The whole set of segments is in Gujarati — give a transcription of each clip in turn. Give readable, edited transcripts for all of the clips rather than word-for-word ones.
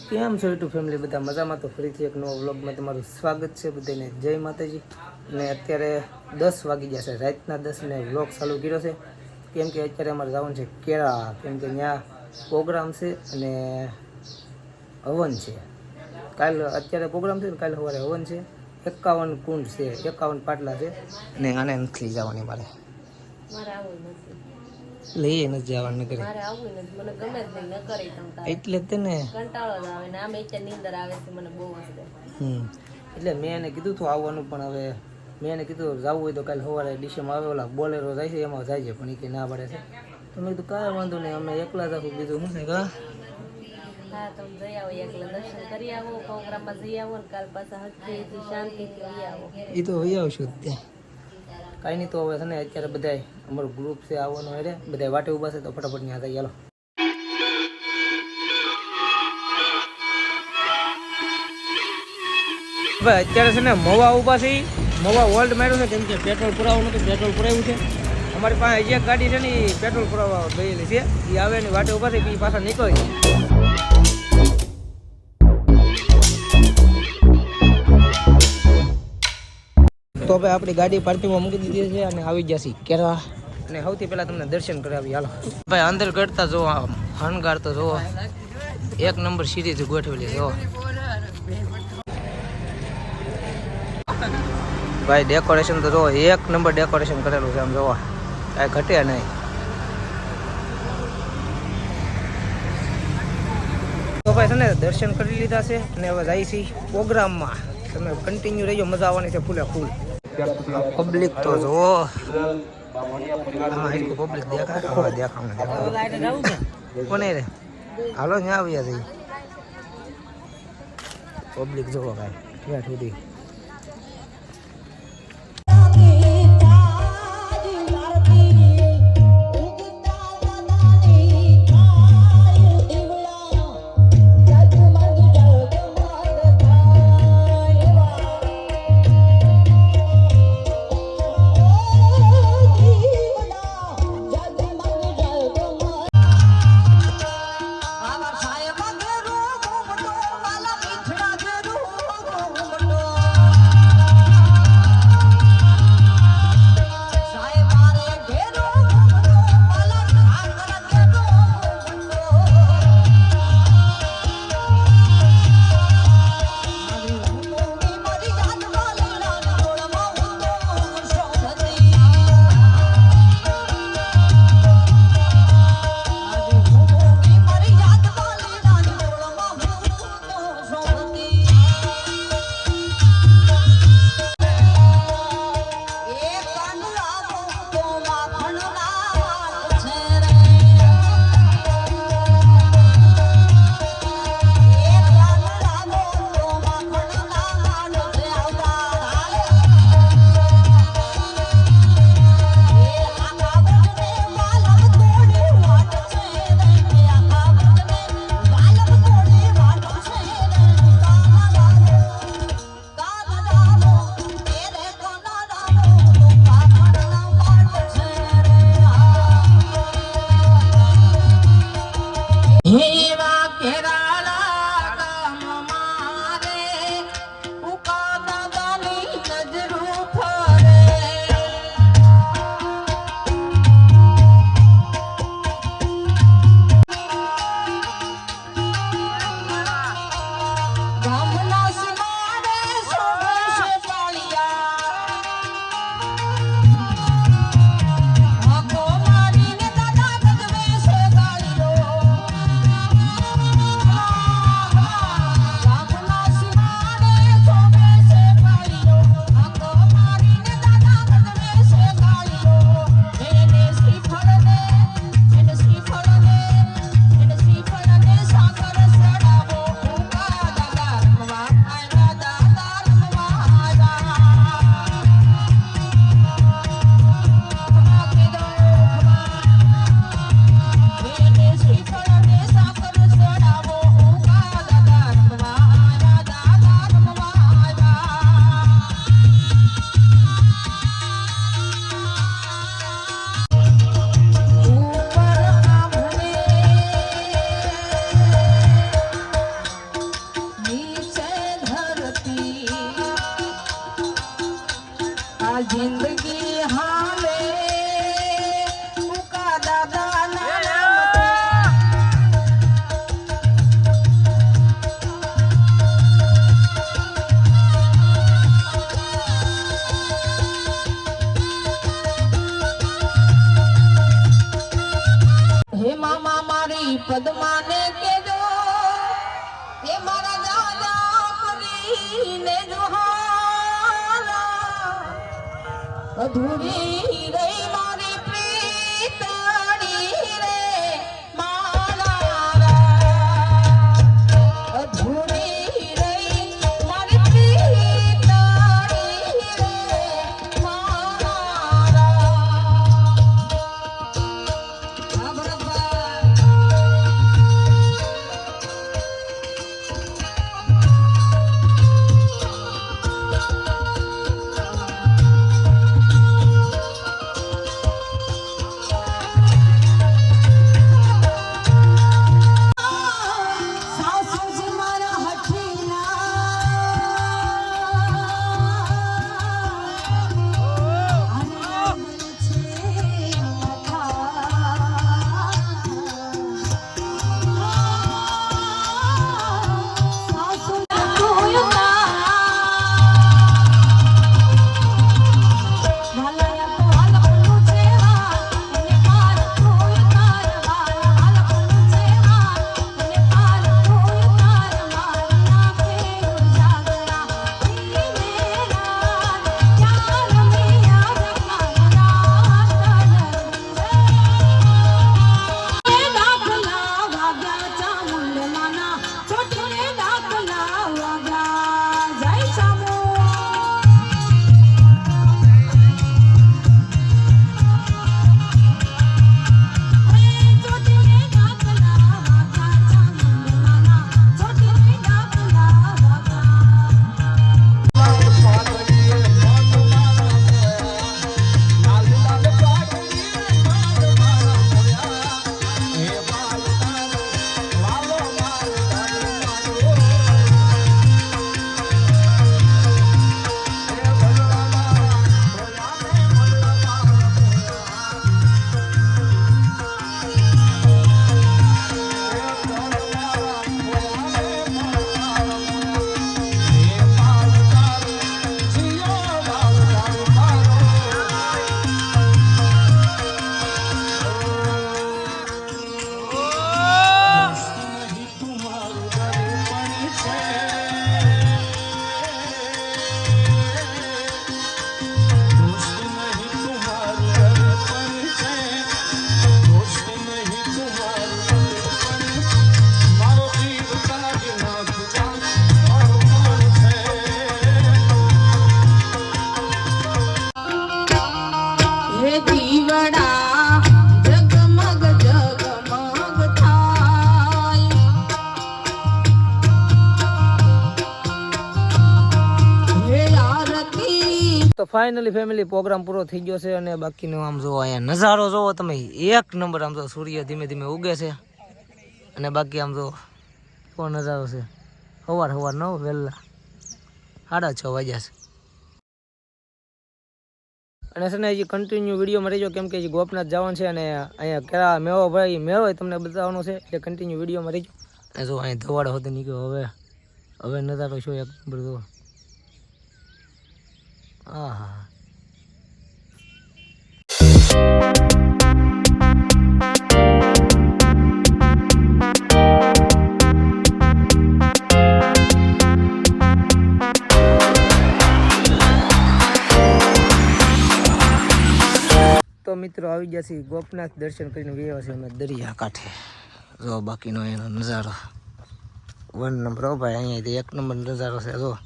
કેમ છો યુટ્યુબ ફેમિલી બધા મજામાં? તો ફરીથી એક નવો વ્લોગમાં તમારું સ્વાગત છે બધાને. જય માતાજી. અને અત્યારે 10 વાગી ગયા છે, રાતના 10 ને વ્લોગ ચાલુ કર્યો છે. કેમ કે અત્યારે અમારે જવાનું છે કેળા, કેમ કે ત્યાં પ્રોગ્રામ છે અને હવન છે. અત્યારે પ્રોગ્રામ છે ને કાલે સવારે હવન છે. 51 કુંડ છે, 51 પાટલા છે અને આને નથી જવાની મારે લઈએ નથી જવાનું કરે એટલે તેને એટલે મેં એને કીધું હતું આવવાનું, પણ હવે મેં એને કીધું જવું હોય તો કાલે સવારે ડીશમાં આવે ઓલા બોલેરો જાય છે એમાં જાય છે, પણ એ કે ના પડે છે. તો મેં કીધું કાંઈ વાંધો નહીં, અમે એકલા જ આખું બીજું શું છે કા. હા, તમે જઈ આવો, એકલા દર્શન કરી આવો, પ્રોગ્રામમાં જઈ આવો ને કાલ પાછા હજથી શાંતિથી લઈ આવો. એ તો વહી આવશું ત્યાં કાંઈ નહીં. તો હવે છે ને અત્યારે બધાય અમારું ગ્રુપ છે આવવાનું, અરે બધા વાટે ઊભા છે તો ફટાફટ ત્યાં જઈએ. ચાલો ભાઈ, અત્યારે છે ને મવા ઊભા છે. મવા વોલ્ટ માર્યું છે કેમ કે પેટ્રોલ પુરાવાનું હતું, પેટ્રોલ પુરાવ્યું છે. અમારી પાસે એક ગાડી છે ને એ પેટ્રોલ પુરાવા ગયેલી છે, એ આવે ને વાટે ઊભા છે, એ પાછા નીકળી. તો ભાઈ આપણી ગાડી પાર્કિંગમાં મૂકી દીધી છે અને આવી ગયા છીએ કેરવા. અને સૌથી પહેલાં તમને દર્શન કરાવી. હાલો ભાઈ, અંદર કરતા જો આમ હણગાર તો જો એક નંબર સિરીઝ ગોઠવેલી જો ભાઈ. ડેકોરેશન તો જો એક નંબર ડેકોરેશન કરેલું છે, આમ જોવા કાંઈ ઘટે નહીં. તો ભાઈ છે ને દર્શન કરી લીધા છે અને હવે જાય છે પ્રોગ્રામમાં. તમે કન્ટિન્યુ રહીજો, મજા આવવાની છે ફૂલે ફૂલ. પબ્લિક તો જો પબ્લિક દેખાવ કોને રે. હાલો ત્યાં આવ્યા છે પબ્લિક જોવો કાંઈ ત્યાં સુધી. અધૂરી રે મારી પ્રીતણી રે મારા અધૂરી રે મારી પ્રીતણી રે મારા આ બરાબર સાસુજી મારા હઠીના અને છે સાસુ દીવડા જગમગ જગમગ થાય હે આરતી. તો ફાઇનલી ફેમિલી પ્રોગ્રામ પૂરો થઈ ગયો છે અને બાકીનો આમ જો અહીંયા નજારો જોવો તમે એક નંબર. આમ તો સૂર્ય ધીમે ધીમે ઉગે છે અને બાકી આમ તો કેવો નજારો છે. સવાર ન વહેલા 6:30 વાગ્યા છે. અને છે ને હજી કન્ટિન્યુ વિડીયોમાં રહેજો કેમ કે હજી ગોપનાથ જવાનું છે અને અહીંયા કેળા મેવો ભાઈ મેવો તમને બતાવવાનો છે એટલે કન્ટિન્યુ વિડીયોમાં રહેજો. અને જો અહીંયા ધવાડો હોતો નીકળ્યો. હવે નજારો શું એક નંબર જો. હા તો મિત્રો આવી ગયા છીએ ગોપનાથ દર્શન કરીને ગયા છે અમે દરિયા કાંઠે. જો બાકીનો એનો નજારો 1 નંબર. હો ભાઈ અહીંયાથી 1 નંબર નજારો છે. જો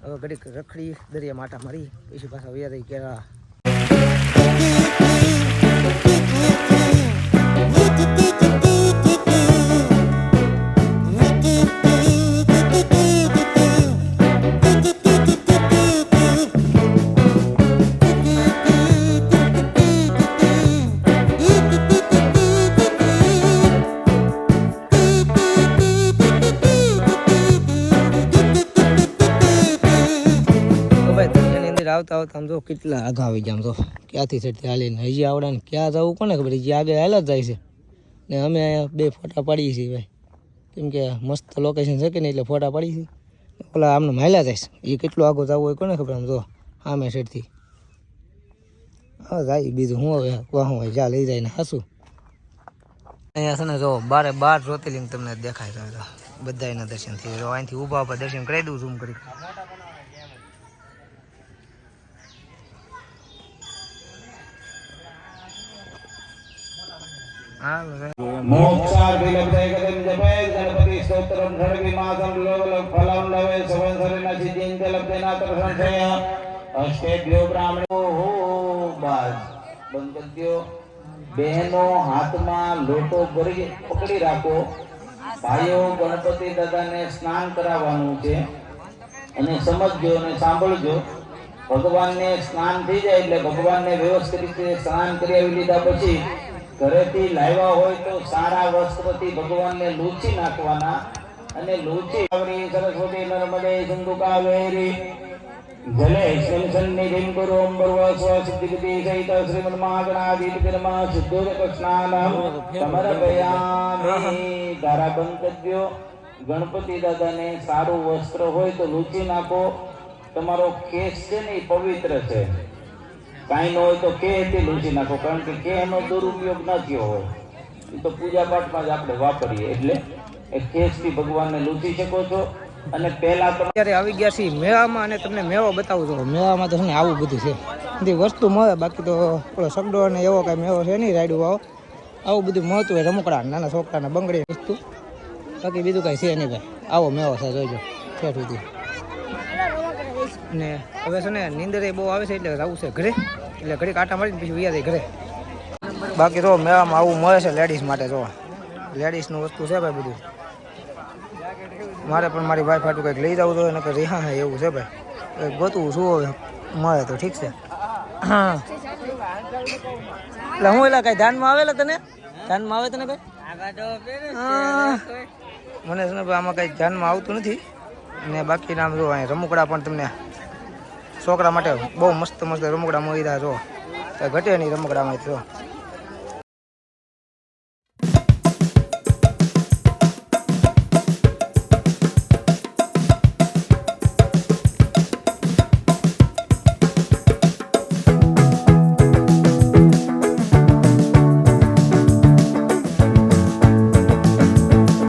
હવે ઘડીક રખડી દરિયા માટા મારી પછી પાછા વયા રહી કેળા. આવતા આમ જો કેટલા આગા આવી ગયા. આમ તો ક્યાંથી ચડતી હાલીને હજી આવડા ને ક્યાં જવું કોને ખબર. હજી આગળ હાલ જ જાય છે ને અમે અહીંયા 2 ફોટા પાડીએ છીએ ભાઈ કેમ કે મસ્ત લોકેશન છે કે નહીં એટલે ફોટા પાડી છીએ. ઓલા આમને માયલા જાય છે એ કેટલું આગળ જવું હોય કોને ખબર. આમ જો આમે સેટથી હા જાય બીજું હું હવે વાહું હોય જા લઈ જાય ને હાસું. અહીંયા છે ને જો 12 જ્યોતિર્લિંગ તમને દેખાય તો બધા એના દર્શન થઈ જાય. અહીંથી ઊભા દર્શન કરાવી દઉં ઝૂમ કરી. હા मोक्षार्थिलब्धैकं जपेत् गणपति स्तोत्रं खड्गीमासं लोकफलं लवे संवत्सरेण सिद्धिं लब्धेनात्र संशय अष्टेभ्यो ब्राह्मणो बाज બંકદ્યો બહેનો હાથમાં લોટો પકડી રાખો ભાઈઓ ગણપતિ દાદાને સ્નાન કરાવવાનું છે અને સમજજો અને સાંભળજો ભગવાનને સ્નાન થઈ જાય એટલે ભગવાનને વ્યવસ્થિત રીતે સ્નાન કરાવી લીધા પછી ઘરેથી લાવ્યા હોય તો સારા વસ્ત્રથી ભગવાનને લૂછી નાખવાના અને લૂછી સરસ્વતી નર્મદે સિંધુ કાવેરી જલે સન્નિધિમ ગુરુ અંબર્વસ્વ સિદ્ધિગતિ સહિત શ્રીમન્ મહાગણાધિપતિર્મા શુદ્ધોદક સ્નાનમ સમર્પયામિ તારા બંકદ્યો ગણપતિ દાદાને સારું વસ્ત્ર હોય તો લૂછી નાખો તમારો કેસ છે ને એ પવિત્ર છે કાંઈ ન હોય તો કેથી લૂછી નાખો કારણ કે કેનો દુરુપયોગ ન થયો હોય એ તો પૂજા પાઠમાં જ આપણે વાપરીએ એટલે એ કેસથી ભગવાનને લૂછી શકો છો અને પહેલા તો અત્યારે આવી ગયા છીએ મેળામાં અને તમને મેળો બતાવું છું મેળામાં તો છે ને આવું બધું છે બધી વસ્તુ મળે બાકી તો પેલો સગડો અને એવો કાંઈ મેળો છે નહીં રાયડું આવું બધું મળતું હોય રમકડા નાના છોકરાના બંગડી વસ્તુ બાકી બીજું કાંઈ છે નહીં ભાઈ આવો મેળો છે જોઈજો ઠેઠ સુધી ને હવે છે ને નીંદર બહુ આવે છે એટલે જવું છે ઘરે એટલે ઘડી કાંટા મારીને પછી વ્યા જાય ઘરે બાકી તો મેળામાં આવું મળે છે લેડીઝ માટે જો લેડીઝનું વસ્તુ છે ભાઈ બધું મારે પણ મારી વાઈફ હાટું કંઈક લઈ જવું જોઈએ નકર રિહા હે એવું છે ભાઈ કંઈક ગોતવું શું હવે મળે તો ઠીક છે એટલે હું એટલે કઈ ધ્યાનમાં આવેલા તને ધ્યાનમાં આવે તને કઈ મને છે ને ભાઈ આમાં કંઈ ધ્યાનમાં આવતું નથી ને બાકી નામ જો અહીં રમકડા પણ તમને છોકરા માટે બહુ મસ્ત મસ્ત રમકડા મળી રહ્યા જો ઘટે નહીં રમકડામાં જો